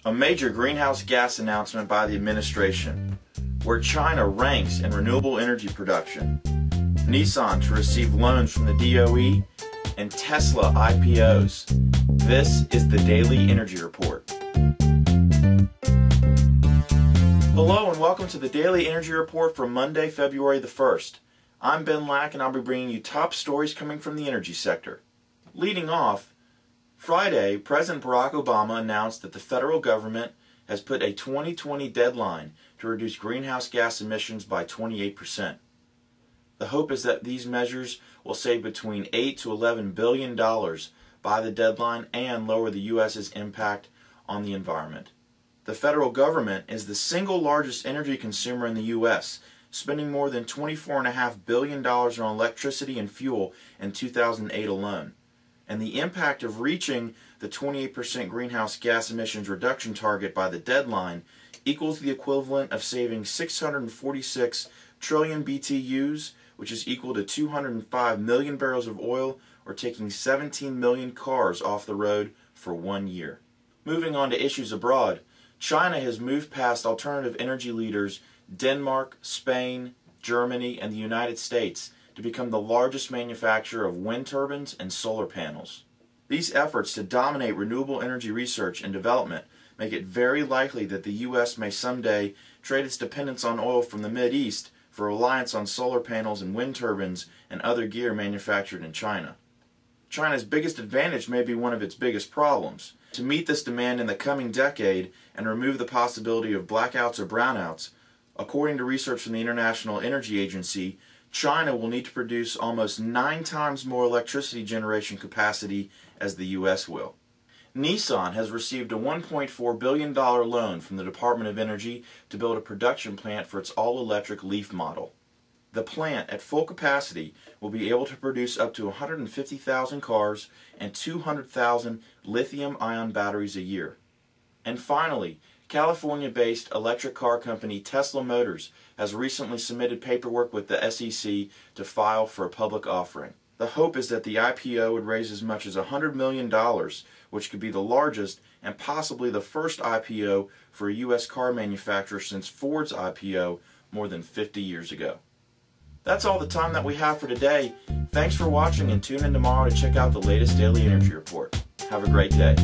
A major greenhouse gas announcement by the administration, where China ranks in renewable energy production, Nissan to receive loans from the DOE, and Tesla IPOs. This is the Daily Energy Report. Hello and welcome to the Daily Energy Report for Monday, February the 1st. I'm Ben Lack and I'll be bringing you top stories coming from the energy sector. Leading off, Friday, President Barack Obama announced that the federal government has put a 2020 deadline to reduce greenhouse gas emissions by 28%. The hope is that these measures will save between $8 to $11 billion by the deadline and lower the U.S.'s impact on the environment. The federal government is the single largest energy consumer in the U.S., spending more than $24.5 billion on electricity and fuel in 2008 alone. And the impact of reaching the 28% greenhouse gas emissions reduction target by the deadline equals the equivalent of saving 646 trillion BTUs, which is equal to 205 million barrels of oil, or taking 17 million cars off the road for 1 year. Moving on to issues abroad, China has moved past alternative energy leaders Denmark, Spain, Germany, and the United States to become the largest manufacturer of wind turbines and solar panels. These efforts to dominate renewable energy research and development make it very likely that the U.S. may someday trade its dependence on oil from the Mideast for reliance on solar panels and wind turbines and other gear manufactured in China. China's biggest advantage may be one of its biggest problems. To meet this demand in the coming decade and remove the possibility of blackouts or brownouts, according to research from the International Energy Agency, China will need to produce almost 9 times more electricity generation capacity as the U.S. will. Nissan has received a $1.4 billion loan from the Department of Energy to build a production plant for its all-electric Leaf model. The plant, at full capacity, will be able to produce up to 150,000 cars and 200,000 lithium-ion batteries a year. And finally, California-based electric car company Tesla Motors has recently submitted paperwork with the SEC to file for a public offering. The hope is that the IPO would raise as much as $100 million, which could be the largest and possibly the first IPO for a U.S. car manufacturer since Ford's IPO more than 50 years ago. That's all the time that we have for today. Thanks for watching and tune in tomorrow to check out the latest Daily Energy Report. Have a great day.